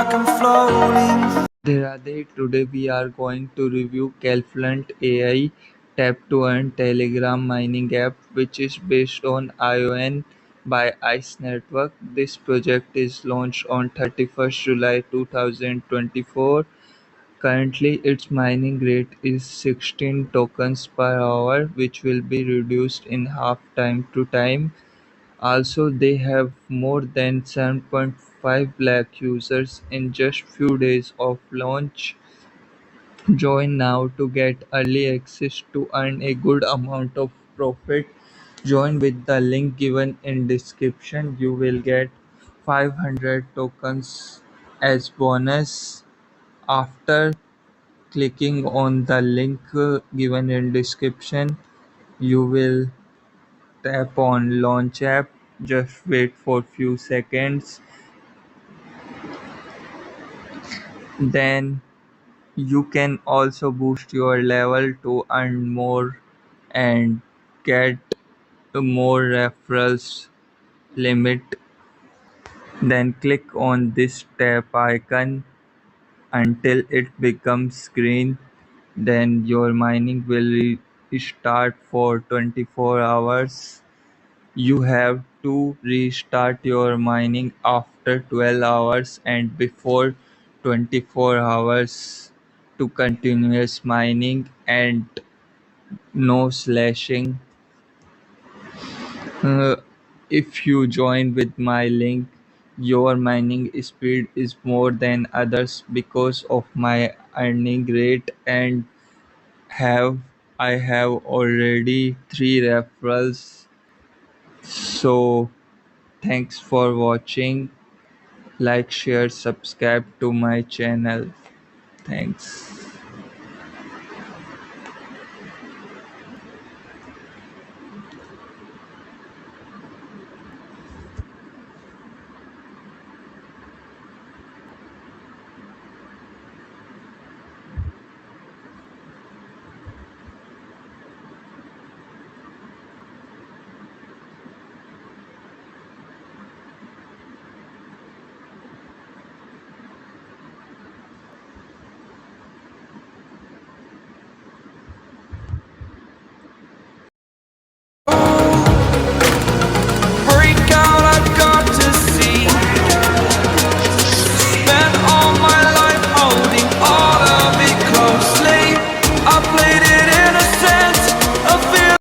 like I'm floating. Radhe, today we are going to review Callfluent AI Tap to Earn Telegram mining app, which is based on ION by ICE Network. This project is launched on 31st July 2024. Currently, its mining rate is 16 tokens per hour, which will be reduced in half time to time. Also, they have more than 7.5 lakh users in just few days of launch. Join now to get early access to earn a good amount of profit. Join with the link given in description. You will get 500 tokens as bonus. After clicking on the link given in description, you will tap on launch app. Just wait for few seconds. Then you can also boost your level to earn more and get more referrals limit. Then click on this tab icon until it becomes green. Then your mining will start for 24 hours. You have to restart your mining after 12 hours and before 24 hours to continuous mining and no slashing. Uh, if you join with my link, your mining speed is more than others because of my earning rate and have I have already 3 referrals. So thanks for watching. Like, share, subscribe to my channel. Thanks.